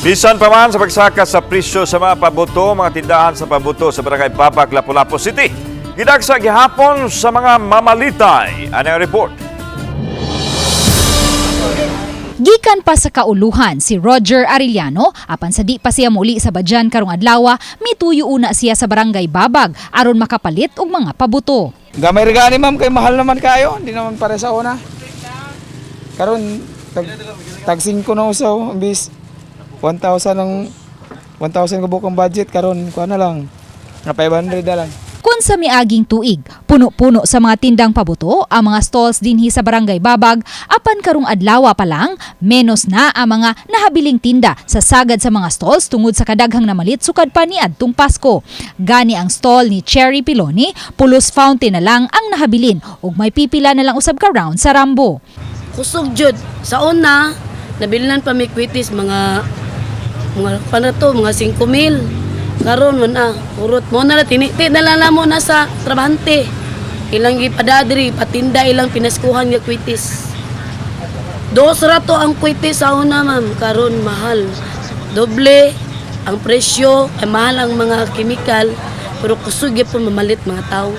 Bisan pa man sa pagsaka sa presyo sa mga pabuto, mga tindahan sa pabuto sa Barangay Babag, Lapu-Lapu City, gidagsa gihapon sa mga mamalitay. Ano ang report? Gikan pa sa kauluhan si Roger Arellano, apan sa di pa siya muli sa Badyan karong adlaw, mituyo una siya sa Barangay Babag aron makapalit og mga pabuto. Gamay regani ma'am, kay mahal naman kayo, hindi naman para sa una. Karon tag 5 na usaw, bis 1,000 ng 1,000 kabukang budget karon kuha na lang. Na 500 na lang. Kung sa miaging tuig, puno-puno sa mga tindang pabuto ang mga stalls dinhi sa Barangay Babag, apan karong adlaw pa lang, menos na ang mga nahabiling tinda sa sagad sa mga stalls tungod sa kadaghang namalit sukad pa niadtong Pasko. Gani ang stall ni Cherry Piloni, pulos fountain na lang ang nahabilin ug may pipila na lang usab ka round sa Rambo. Kusog jud sa una nabilinan pa mi kwitis mga panato mga 5,000. Karon man urot mo na tiniti na lang mo na sa trabahante. Ilang gipadadri patinda ilang pinaskuhan nga kwitis. 2 rato ang kwitis sa una ma'am, karon mahal. Doble ang presyo, ay mahal ang mga kemikal, pero kusog gyud po mamalit mga tao.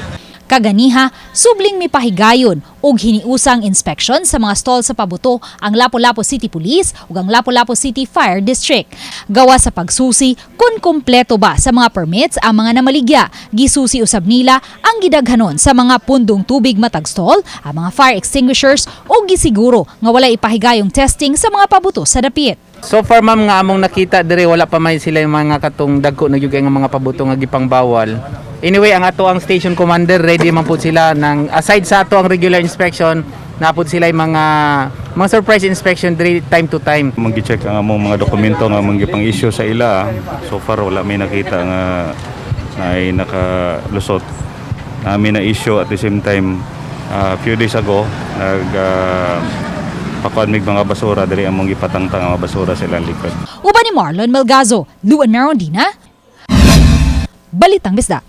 Kaganiha, subling mipahigayon ug hiniusang inspeksyon sa mga stall sa pabuto ang Lapu-Lapu City Police ug ang Lapu-Lapu City Fire District. Gawa sa pagsusi kung kumpleto ba sa mga permits ang mga namaligya. Gisusi usab nila ang gidaghanon sa mga pundong tubig matag stall, ang mga fire extinguishers ug gisiguro nga wala ipahigayong testing sa mga pabuto sa dapit. So far ma'am nga among nakita dire wala pa may sila yung mga katong dagko nagyugay nga mga pabuto nga gipang bawal. Anyway, ang ato ang station commander ready man po sila ng aside sa ato ang regular inspection, napud sila yung mga surprise inspection time to time. Magi-check ang among mga dokumento nga manggipang issue sa ila. So far wala may nakita nga ay nakalusot. Namin na issue at the same time few days ago pakuan mig mga basura diri among gipatangtang ang mga basura sa ilang likod. Uban ni Marlon Melgazo, Luan Merondina, Balitang Bisda.